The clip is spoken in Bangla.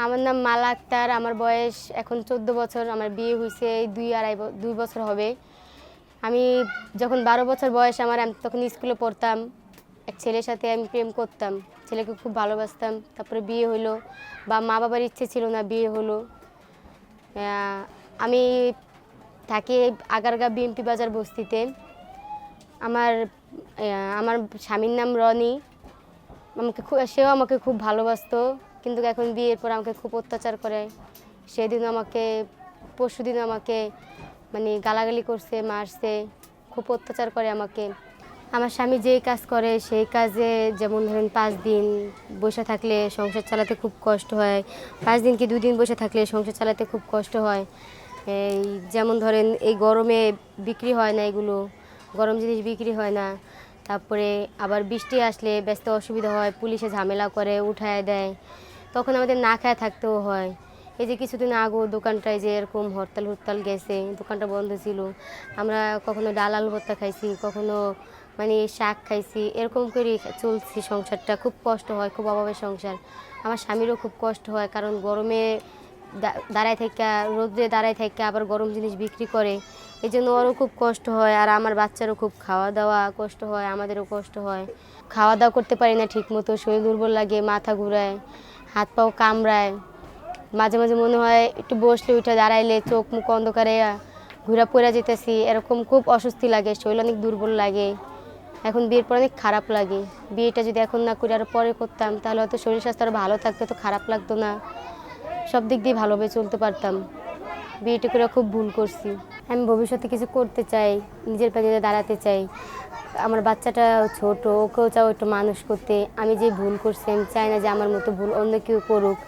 আমার নাম মালা আক্তার। আমার বয়স এখন 14 বছর। আমার বিয়ে হয়েছে 2 বছর হবে। আমি যখন 12 বছর বয়স আমি তখন স্কুলে পড়তাম। এক ছেলের সাথে আমি প্রেম করতাম। ছেলেকে খুব ভালোবাসতাম। তারপরে বিয়ে হলো, বা মা বাবার ইচ্ছে ছিল না, বিয়ে হলো। আমি থাকি আগারগাঁ বিএমপি বাজার বস্তিতে। আমার আমার স্বামীর নাম রনি। সেও আমাকে খুব ভালোবাসতো, কিন্তু এখন বিয়ের পর আমাকে খুব অত্যাচার করে। পরশুদিন আমাকে মানে গালাগালি করছে, মারছে, খুব অত্যাচার করে আমাকে। আমার স্বামী যেই কাজ করে সেই কাজে, যেমন ধরেন 5 দিন বসে থাকলে সংসার চালাতে খুব কষ্ট হয়। 5 দিন কি 2 দিন বসে থাকলে সংসার চালাতে খুব কষ্ট হয়। এই যেমন ধরেন এই গরমে বিক্রি হয় না, এগুলো গরম জিনিস বিক্রি হয় না। তারপরে আবার বৃষ্টি আসলে ব্যস্ত অসুবিধা হয়, পুলিশে ঝামেলা করে উঠায় দেয়, তখন আমাদের না খায় থাকতেও হয়। এই যে কিছুদিন আগেও দোকানটায় যে এরকম হরতাল গেছে, দোকানটা বন্ধ ছিল। আমরা কখনো ডাল আলু ভর্তা খাইছি, কখনো মানে শাক খাইছি, এরকম করে চলছি সংসারটা। খুব কষ্ট হয়, খুব অভাবের সংসার। আমার স্বামীরও খুব কষ্ট হয়, কারণ গরমে দাঁড়ায় থেকে, রোদ্রে দাঁড়ায় থেকে আবার গরম জিনিস বিক্রি করে, এই জন্য ওরও খুব কষ্ট হয়। আর আমার বাচ্চারও খুব খাওয়া দাওয়া কষ্ট হয়, আমাদেরও কষ্ট হয়। খাওয়া দাওয়া করতে পারি না ঠিক মতো, শরীর দুর্বল লাগে, মাথা ঘুরায়, হাত পাও কামড়ায়। মাঝে মাঝে মনে হয় একটু বসলে উঠে দাঁড়াইলে চোখ মুখ অন্ধকারে ঘুরা পড়ে যেতেছি, এরকম খুব অস্বস্তি লাগে, শরীর অনেক দুর্বল লাগে। এখন বিয়ের পর অনেক খারাপ লাগে। বিয়েটা যদি এখন না করে আরও পরে করতাম, তাহলে হয়তো শরীর স্বাস্থ্য আরও ভালো থাকতো, তো খারাপ লাগতো না, সব দিক দিয়ে ভালোভাবে চলতে পারতাম। বিয়েটা করে খুব ভুল করছি। আমি ভবিষ্যতে কিছু করতে চাই, নিজের পায়ে দাঁড়াতে চাই। আমার বাচ্চাটা ছোট, ওকেও চাও একটু মানুষ করতে। আমি যে ভুল করছি, আমি চাই না যে আমার মতো ভুল অন্য কেউ করুক।